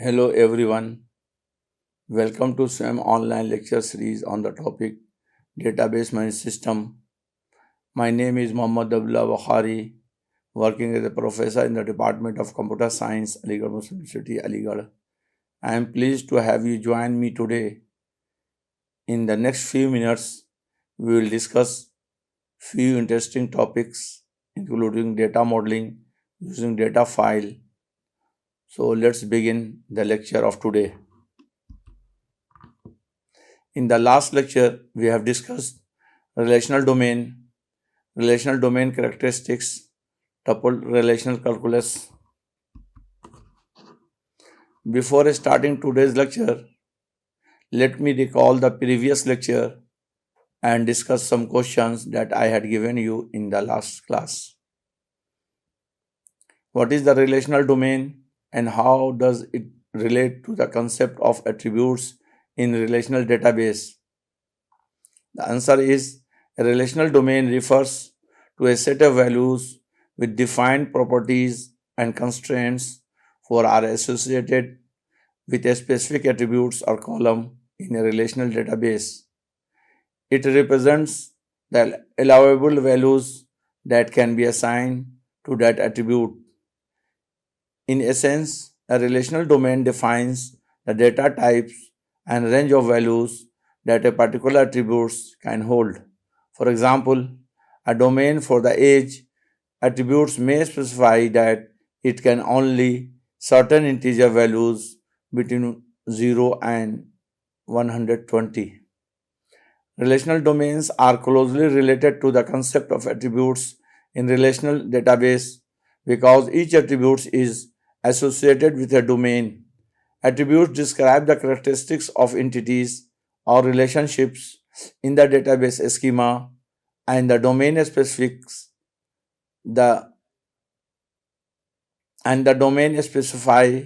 Hello everyone. Welcome to SWAM online lecture series on the topic Database Management System. My name is Mohammad Abdullah Bukhari, working as a professor in the Department of Computer Science, Aligarh Muslim University, Aligarh. I am pleased to have you join me today. In the next few minutes, we will discuss few interesting topics including data modeling using data file. So let's begin the lecture of today. In the last lecture, we have discussed relational domain characteristics, tuple relational calculus. Before starting today's lecture, let me recall the previous lecture and discuss some questions that I had given you in the last class. What is the relational domain and how does it relate to the concept of attributes in relational database? The answer is a relational domain refers to a set of values with defined properties and constraints for are associated with a specific attributes or column in a relational database. It represents the allowable values that can be assigned to that attribute. In essence, a relational domain defines the data types and range of values that a particular attributes can hold. For example, a domain for the age attributes may specify that it can only certain integer values between 0 and 120. Relational domains are closely related to the concept of attributes in relational database because each attribute is associated with a domain. Attributes describe the characteristics of entities or relationships in the database schema, and the domain specifics the domain specify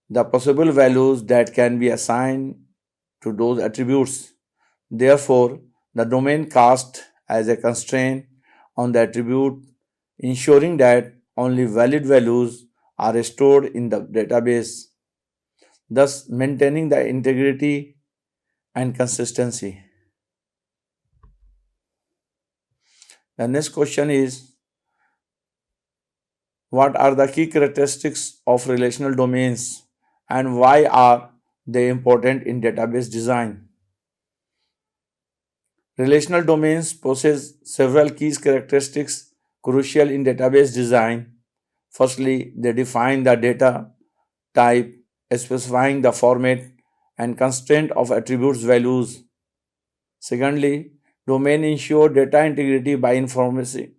the possible values that can be assigned to those attributes. Therefore, the domain casts as a constraint on the attribute, ensuring that only valid values are stored in the database, thus maintaining the integrity and consistency. The next question is, what are the key characteristics of relational domains and why are they important in database design? Relational domains possess several key characteristics crucial in database design. Firstly, they define the data type, specifying the format and constraint of attributes values. Secondly, domain ensure data integrity by information.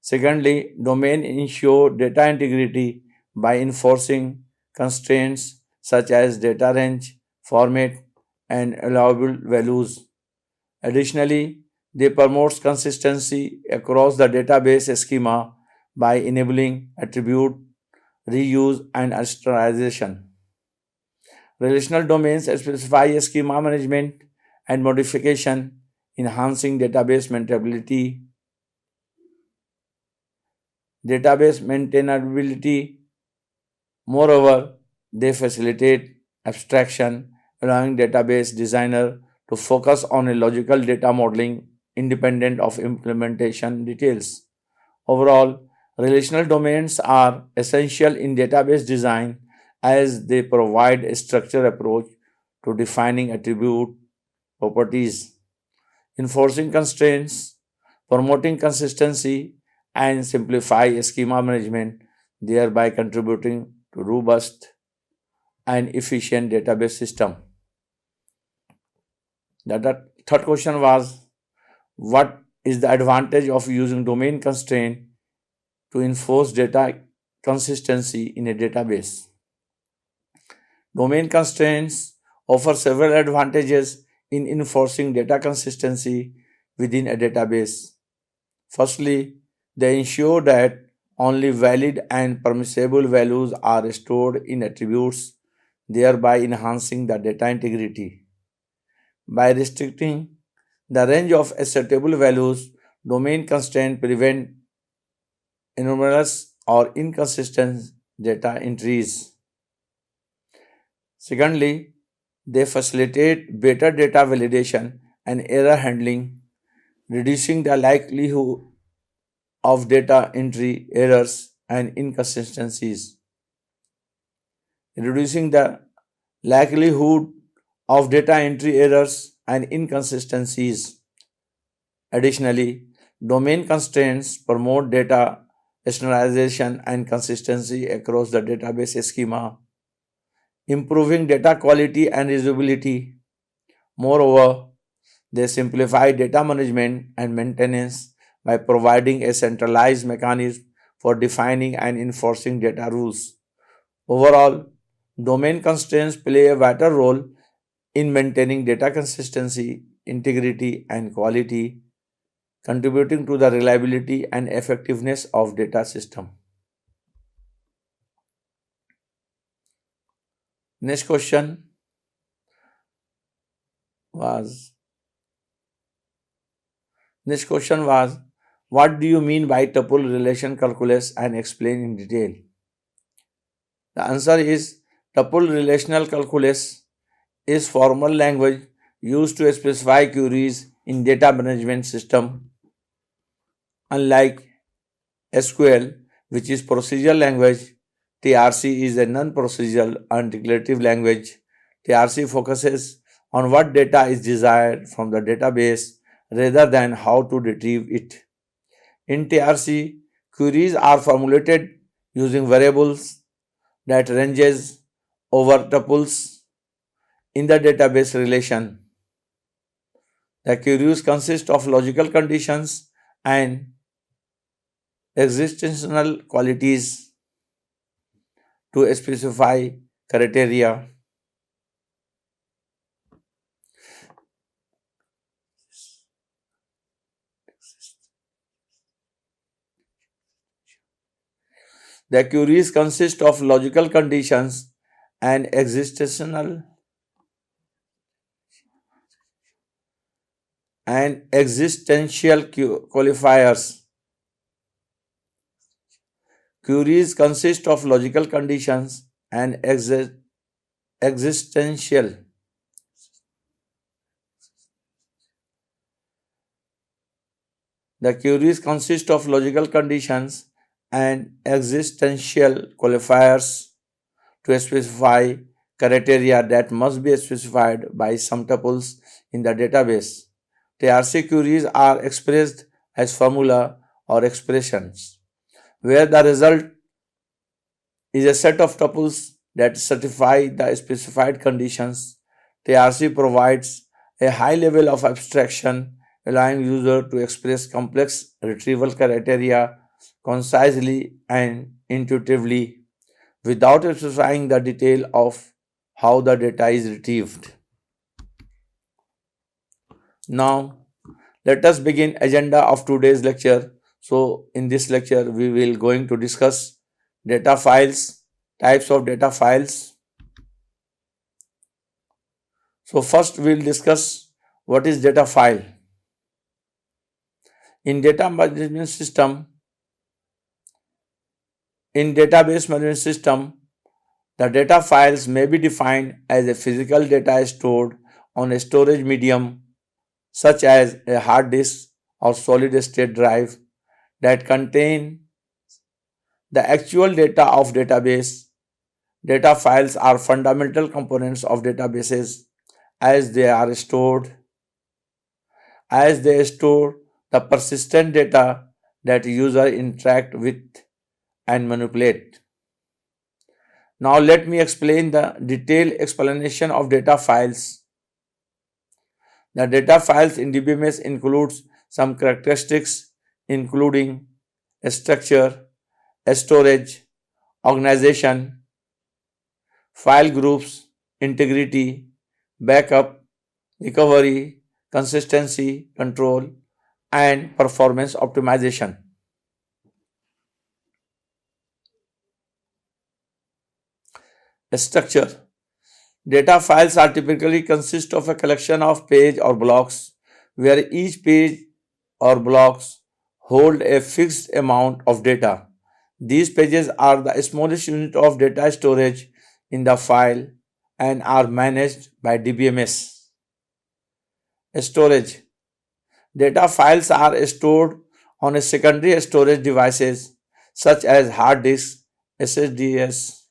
Secondly, domain ensure data integrity by enforcing constraints such as data range, format, and allowable values. Additionally, they promote consistency across the database schema by enabling attribute reuse and standardization. Relational domains specify schema management and modification, enhancing database maintainability. Moreover, they facilitate abstraction, allowing database designer to focus on a logical data modeling independent of implementation details. Overall, relational domains are essential in database design as they provide a structured approach to defining attribute properties, enforcing constraints, promoting consistency, and simplify schema management, thereby contributing to robust and efficient database system. The third question was, what is the advantage of using domain constraint to enforce data consistency in a database? Domain constraints offer several advantages in enforcing data consistency within a database. Firstly, they ensure that only valid and permissible values are stored in attributes, thereby enhancing the data integrity. By restricting the range of acceptable values, domain constraints prevent anomalous or inconsistent data entries. Secondly, they facilitate better data validation and error handling, reducing the likelihood of data entry errors and inconsistencies. Reducing the likelihood of data entry errors and inconsistencies. Additionally, domain constraints promote data standardization and consistency across the database schema, improving data quality and usability. Moreover, they simplify data management and maintenance by providing a centralized mechanism for defining and enforcing data rules. Overall, domain constraints play a vital role in maintaining data consistency, integrity, and quality, contributing to the reliability and effectiveness of data system. Next question was Next question was, what do you mean by tuple relation calculus and explain in detail? The answer is tuple relational calculus is formal language used to specify queries in data management system. Unlike SQL, which is procedural language, TRC is a non-procedural and declarative language. TRC focuses on what data is desired from the database rather than how to retrieve it. In TRC, queries are formulated using variables that ranges over tuples in the database relation. The queries consist of logical conditions and existential qualities to specify criteria. The queries consist of logical conditions and existential qualifiers. Queries consist of logical conditions and existential. The queries consist of logical conditions and existential qualifiers to specify criteria that must be specified by some tuples in the database. TRC queries are expressed as formula or expressions, where the result is a set of tuples that satisfy the specified conditions. TRC provides a high level of abstraction, allowing user to express complex retrieval criteria concisely and intuitively without specifying the detail of how the data is retrieved. Now, let us begin agenda of today's lecture. So, in this lecture, we will going to discuss data files, types of data files. So, first we will discuss what is data file. In database management system, the data files may be defined as a physical data stored on a storage medium such as a hard disk or solid state drive that contain the actual data of database. Data files are fundamental components of databases as they store the persistent data that user interact with and manipulate. Now let me explain the detailed explanation of data files. The data files in DBMS includes some characteristics including a structure, a storage, organization, file groups, integrity, backup, recovery, consistency, control, and performance optimization. A structure. Data files are typically consist of a collection of pages or blocks where each page or blocks hold a fixed amount of data. These pages are the smallest unit of data storage in the file and are managed by DBMS. Storage. Data files are stored on a secondary storage devices such as hard disks, SSDs,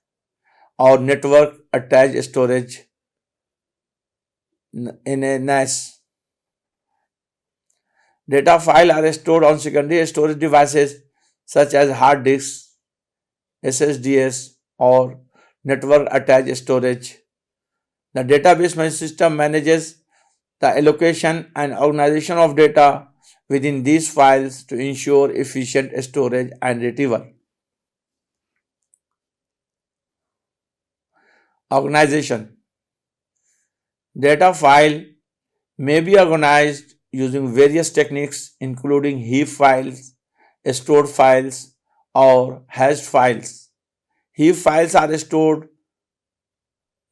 or network attached storage in a NAS. Data files are stored on secondary storage devices such as hard disks, SSDs, or network attached storage. The database management system manages the allocation and organization of data within these files to ensure efficient storage and retrieval. Organization. Data file may be organized using various techniques including heap files, stored files, or hashed files. Heap files are stored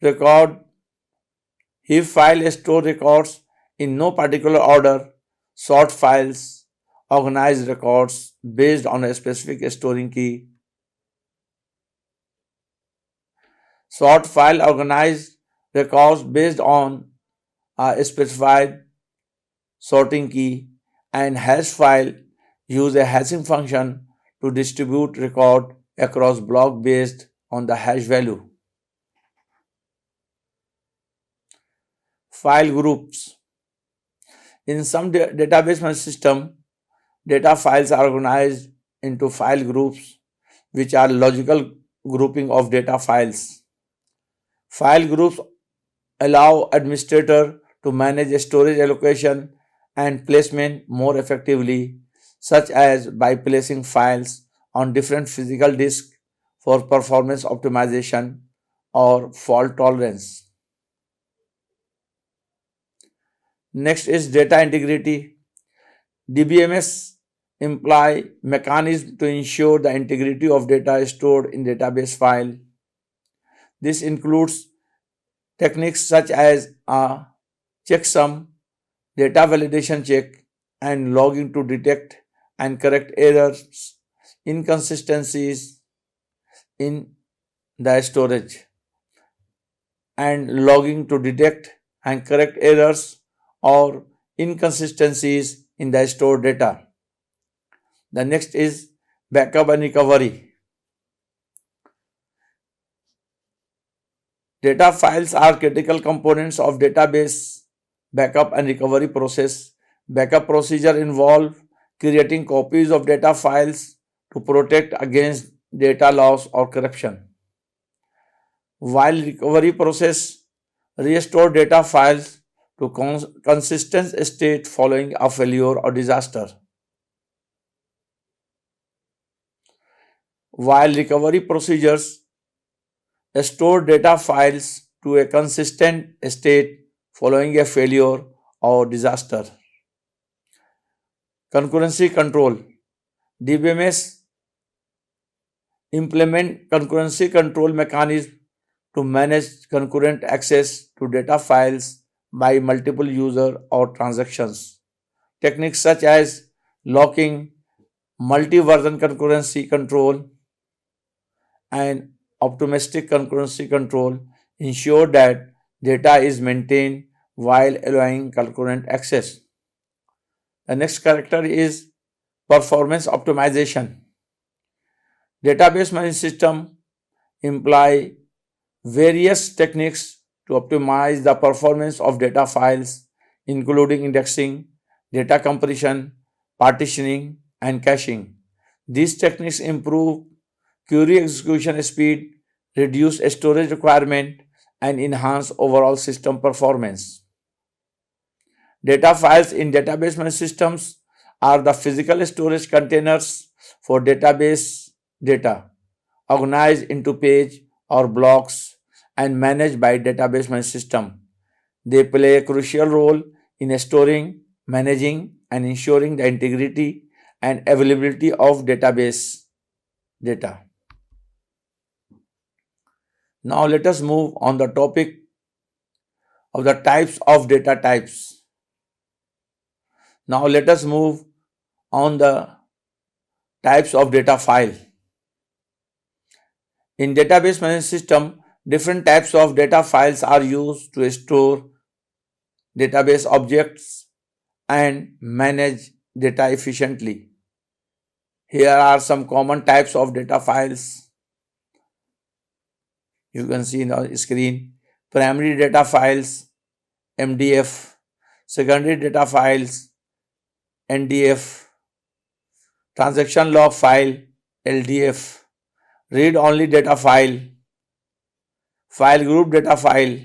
record Heap file store records in no particular order. Sort files organize records based on a specific storing key. Sort file organize records based on a specified sorting key, and hash file use a hashing function to distribute record across block based on the hash value. File groups. In some database management system, data files are organized into file groups, which are logical grouping of data files. File groups allow administrator to manage storage allocation and placement more effectively, such as by placing files on different physical disks for performance optimization or fault tolerance. Next is data integrity. DBMS imply mechanism to ensure the integrity of data stored in database file. This includes techniques such as a checksum, data validation check, and logging to detect and correct errors, inconsistencies in the storage, and logging to detect and correct errors or inconsistencies in the stored data. The next is backup and recovery. Data files are critical components of database backup and recovery process. Backup procedure involve creating copies of data files to protect against data loss or corruption. While recovery process restore data files to consistent state following a failure or disaster. While recovery procedures store data files to a consistent state following a failure or disaster. Concurrency control. DBMS implement concurrency control mechanism to manage concurrent access to data files by multiple user or transactions. Techniques such as locking, multi-version concurrency control, and optimistic concurrency control ensure that data is maintained while allowing concurrent access. The next character is performance optimization. Database management system imply various techniques to optimize the performance of data files, including indexing, data compression, partitioning, and caching. These techniques improve query execution speed, reduce storage requirement, and enhance overall system performance. Data files in database management systems are the physical storage containers for database data, organized into page or blocks and managed by database management system. They play a crucial role in storing, managing, and ensuring the integrity and availability of database data. Now let us move on the topic of the types of data types. Now let us move on the types of data file. In database management system, different types of data files are used to store database objects and manage data efficiently. Here are some common types of data files you can see in the screen. Primary data files, MDF, secondary data files, NDF, transaction log file, LDF, read-only data file, file group data file,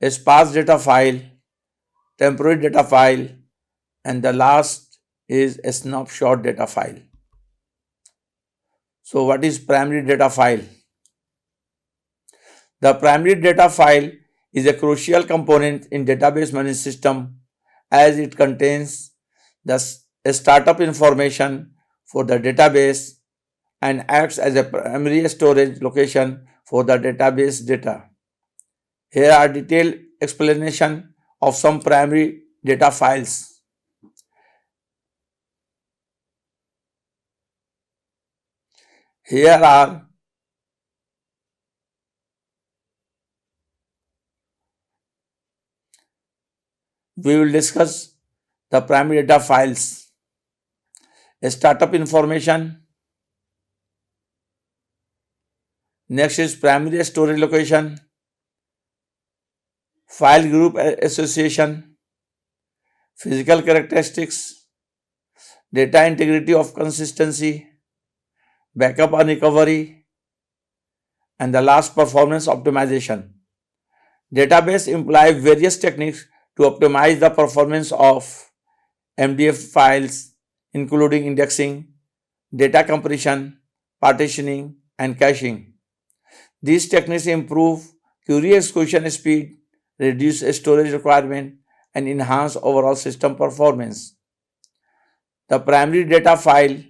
sparse data file, temporary data file, and the last is a snapshot data file. So what is primary data file? The primary data file is a crucial component in database management system as it contains the startup information for the database and acts as a primary storage location for the database data. Here are detailed explanation of some primary data files. Here are we will discuss the primary data files. A startup information. Next is primary storage location, file group association, physical characteristics, data integrity of consistency, backup and recovery, and the last performance optimization. Database employ various techniques to optimize the performance of MDF files, including indexing, data compression, partitioning, and caching. These techniques improve query execution speed, reduce storage requirement, and enhance overall system performance. The primary data file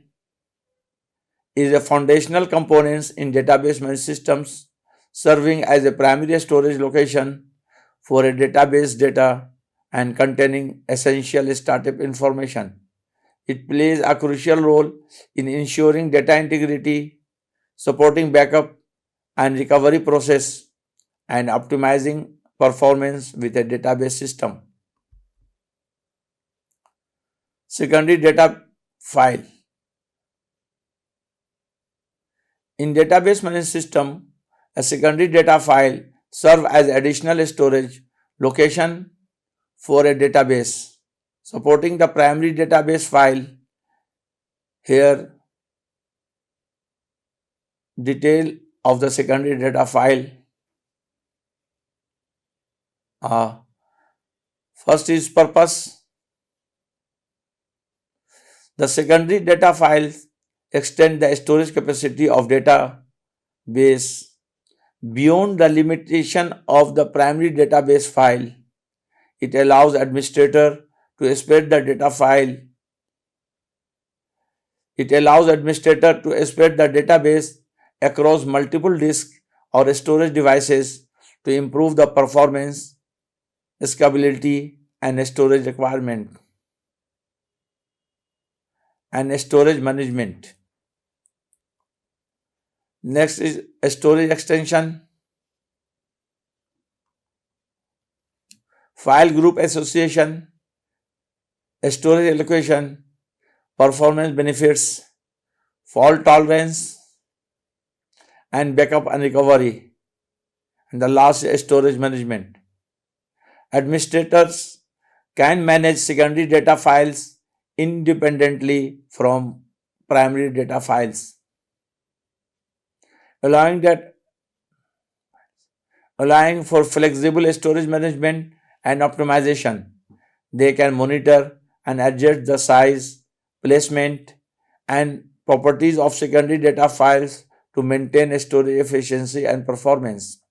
is a foundational component in database management systems, serving as a primary storage location for a database data and containing essential startup information. It plays a crucial role in ensuring data integrity, supporting backup and recovery process, and optimizing performance with a database system. Secondary data file. In database management system, a secondary data file serves as additional storage location for a database, supporting the primary database file. Here, detail of the secondary data file. First is purpose. The secondary data files extend the storage capacity of database beyond the limitation of the primary database file. It allows administrator to spread the data file. It allows administrator to spread the database across multiple disks or storage devices to improve the performance, scalability, and storage requirement and storage management. Next is storage extension, file group association, storage allocation, performance benefits, fault tolerance, and backup and recovery. And the last is storage management. Administrators can manage secondary data files independently from primary data files, allowing for flexible storage management and optimization. They can monitor and adjust the size, placement, and properties of secondary data files to maintain storage efficiency and performance.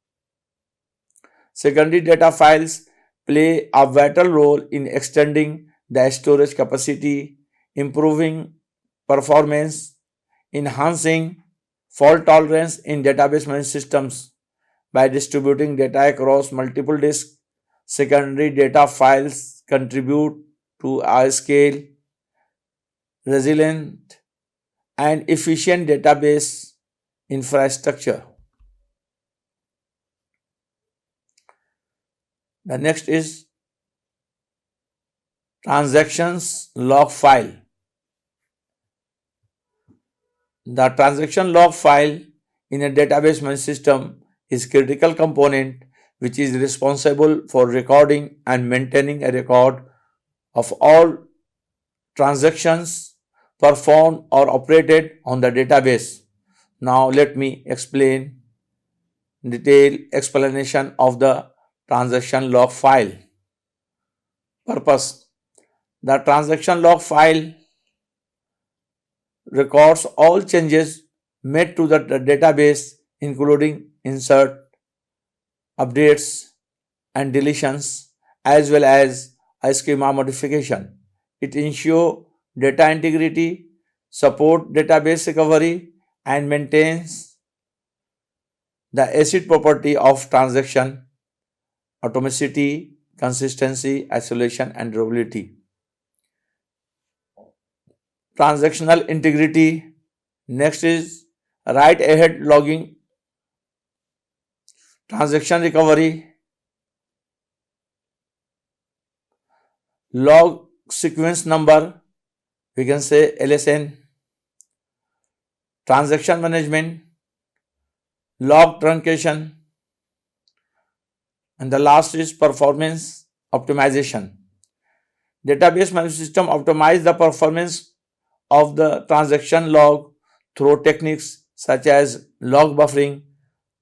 Secondary data files play a vital role in extending the storage capacity, improving performance, enhancing fault tolerance in database management systems. By distributing data across multiple disks, secondary data files contribute to a scale, resilient, and efficient database infrastructure. The next is transactions log file. The transaction log file in a database management system is critical component which is responsible for recording and maintaining a record of all transactions performed or operated on the database. Now let me explain detailed explanation of the transaction log file. Purpose: the transaction log file records all changes made to the database, including insert, updates, and deletions, as well as a schema modification. It ensures data integrity, support database recovery, and maintains the ACID property of transaction, atomicity, consistency, isolation, and durability. Transactional integrity. Next is write ahead logging, transaction recovery, log sequence number, we can say LSN, transaction management, log truncation, and the last is performance optimization. Database management system optimize the performance of the transaction log through techniques such as log buffering,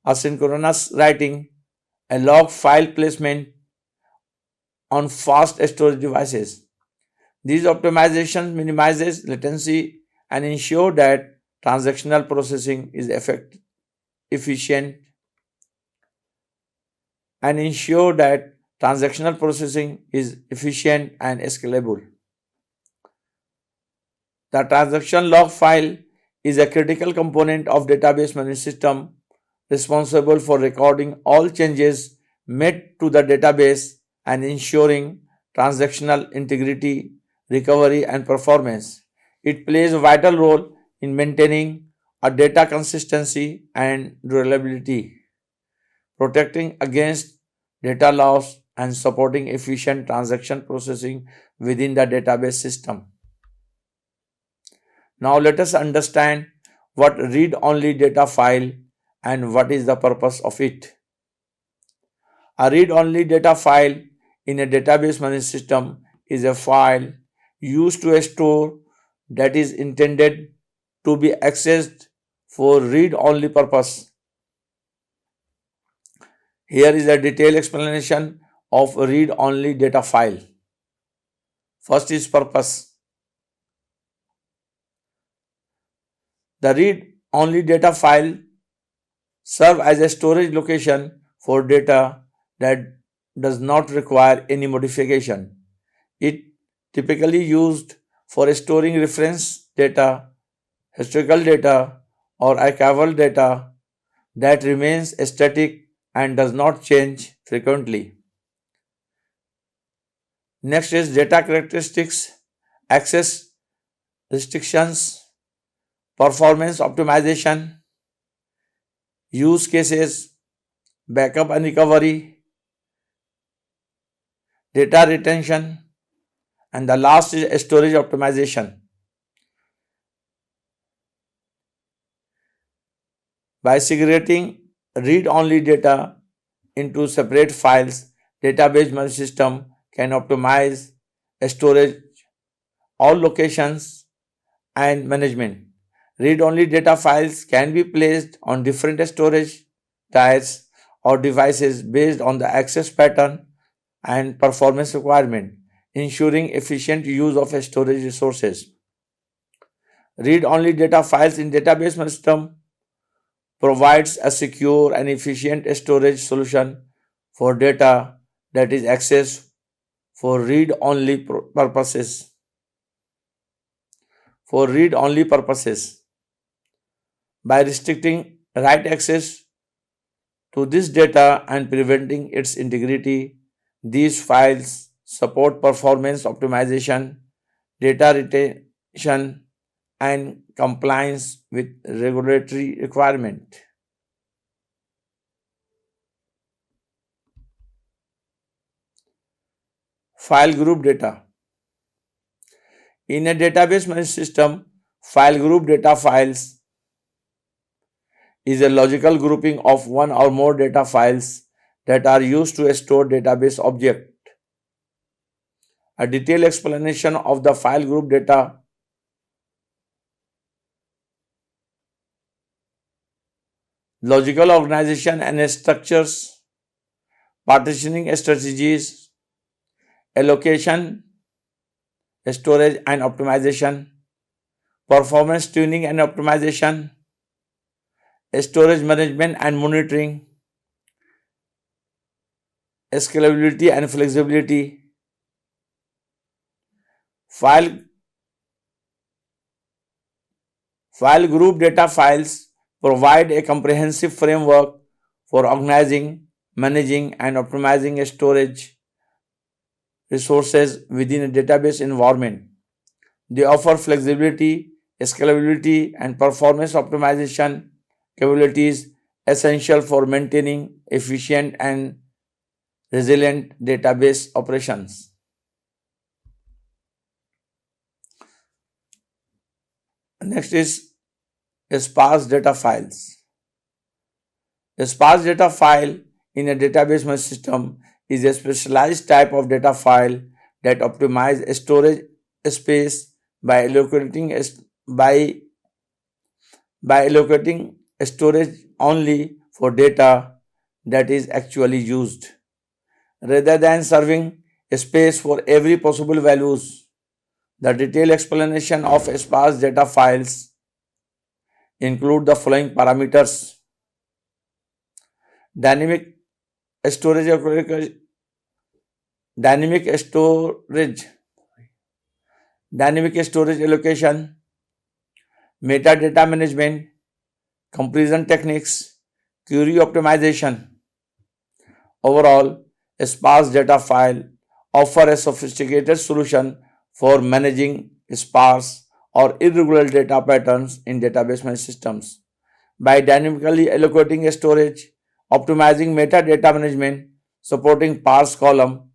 asynchronous writing, and log file placement on fast storage devices. These optimizations minimizes latency and ensure that transactional processing is efficient and scalable. The transaction log file is a critical component of database management system responsible for recording all changes made to the database and ensuring transactional integrity, recovery, and performance. It plays a vital role in maintaining a data consistency and reliability, protecting against data loss, and supporting efficient transaction processing within the database system. Now let us understand what read-only data file and what is the purpose of it. A read-only data file in a database management system is a file used to store that is intended to be accessed for read-only purpose. Here is a detailed explanation of a read-only data file. First is purpose. The read-only data file serves as a storage location for data that does not require any modification. It typically used for storing reference data, historical data, or archival data that remains static and does not change frequently. Next is data characteristics, access restrictions, performance optimization, use cases, backup and recovery, data retention, and the last is storage optimization. By segregating read-only data into separate files, database management system can optimize storage, all locations, and management. Read-only data files can be placed on different storage tiers or devices based on the access pattern and performance requirement, ensuring efficient use of storage resources. Read-only data files in database management system provides a secure and efficient storage solution for data that is accessed for read-only purposes. By restricting write access to this data and preventing its integrity, these files support performance optimization, data retention, and compliance with regulatory requirement. File group data. In a database management system, file group data files is a logical grouping of one or more data files that are used to store database object. A detailed explanation of the file group data logical organization and structures, partitioning strategies, allocation, storage and optimization, performance tuning and optimization, storage management and monitoring, scalability and flexibility. File, file group data files provide a comprehensive framework for organizing, managing, and optimizing storage resources within a database environment. They offer flexibility, scalability, and performance optimization capabilities essential for maintaining efficient and resilient database operations. Next is sparse data files. A sparse data file in a database management system is a specialized type of data file that optimizes storage space by by, by allocating storage only for data that is actually used, rather than serving space for every possible values. The detailed explanation of sparse data files include the following parameters: dynamic storage dynamic storage dynamic storage allocation, metadata management, comparison techniques, query optimization. Overall, a sparse data file offers a sophisticated solution for managing sparse or irregular data patterns in database management systems. By dynamically allocating storage, optimizing metadata management, supporting parse column,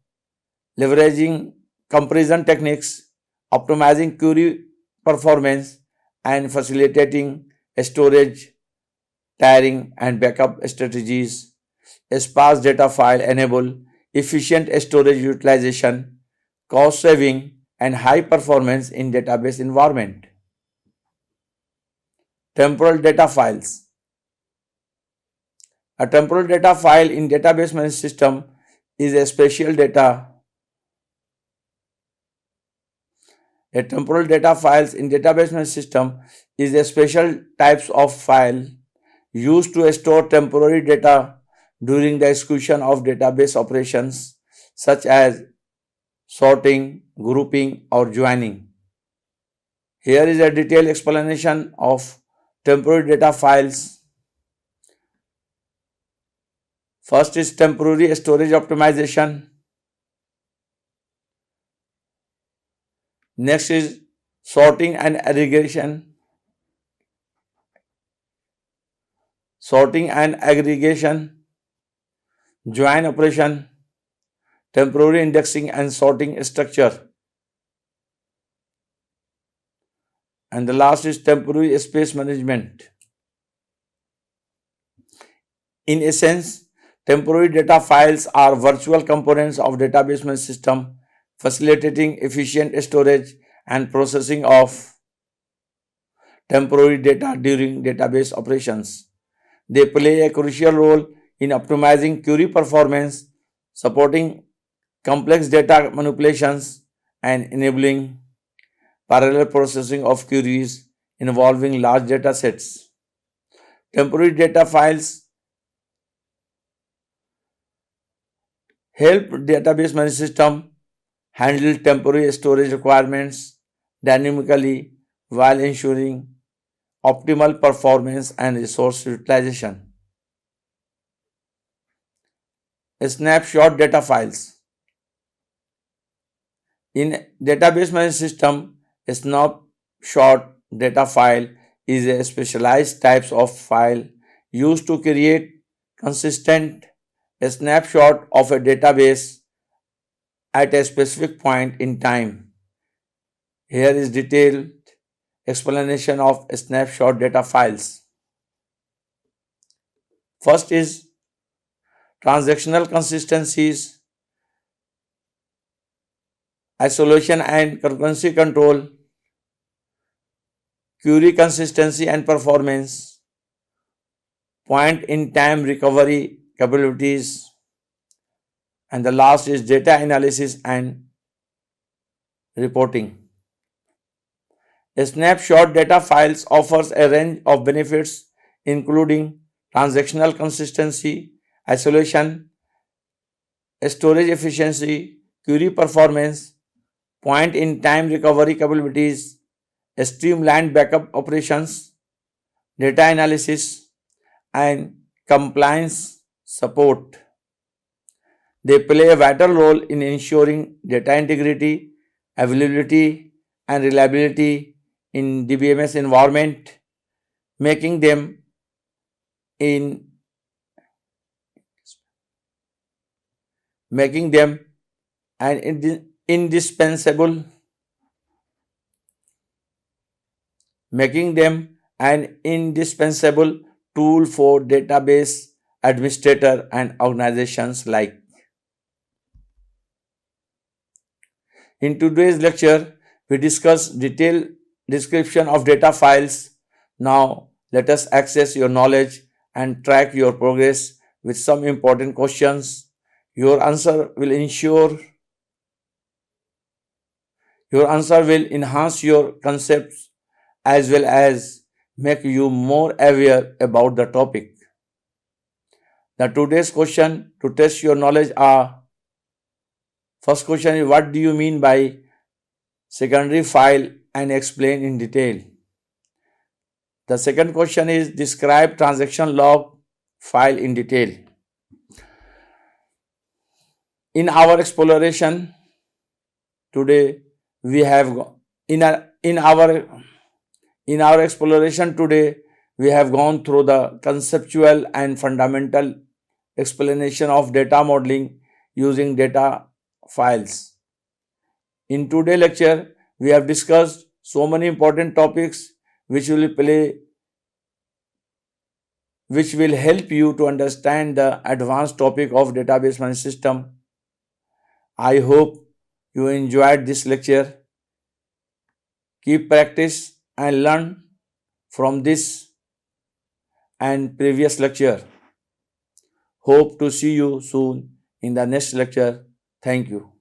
leveraging comparison techniques, optimizing query performance, and facilitating storage, tiering, and backup strategies, a sparse data file enable efficient storage utilization, cost saving, and high performance in database environment. Temporal data files. A temporal data file in database management system is a spatial data. A temporal data files in database management system is a special types of file used to store temporary data during the execution of database operations such as sorting, grouping, or joining. Here is a detailed explanation of temporary data files. First is temporary storage optimization. Next is sorting and aggregation. Join operation, temporary indexing and sorting structure. And the last is temporary space management. In essence, temporary data files are virtual components of database management system, facilitating efficient storage and processing of temporary data during database operations. They play a crucial role in optimizing query performance, supporting complex data manipulations, and enabling parallel processing of queries involving large data sets. Temporary data files help database management system handle temporary storage requirements dynamically while ensuring optimal performance and resource utilization. Snapshot data files. In database management system, a snapshot data file is a specialized types of file used to create consistent snapshot of a database at a specific point in time. Here is detailed explanation of snapshot data files. First is transactional consistencies, isolation and concurrency control, query consistency and performance, point in time recovery capabilities, and the last is data analysis and reporting. Snapshot data files offers a range of benefits including transactional consistency, isolation, storage efficiency, query performance, point in time recovery capabilities, streamlined backup operations, data analysis, and compliance support. They play a vital role in ensuring data integrity, availability, and reliability in DBMS environment, making them in making them an indispensable making them an indispensable tool for database administrator and organizations like. In today's lecture, we discuss detailed description of data files. Now, let us access your knowledge and track your progress with some important questions. Your answer will enhance your concepts as well as make you more aware about the topic. The today's question to test your knowledge are: first question is, what do you mean by secondary file and explain in detail? The second question is, describe transaction log file in detail. In our exploration today, we have in our exploration today, we have gone through the conceptual and fundamental explanation of data modeling using data files. In today's lecture, we have discussed so many important topics which will help you to understand the advanced topic of database management system. I hope you enjoyed this lecture. Keep practice and learn from this and previous lecture. Hope to see you soon in the next lecture. Thank you.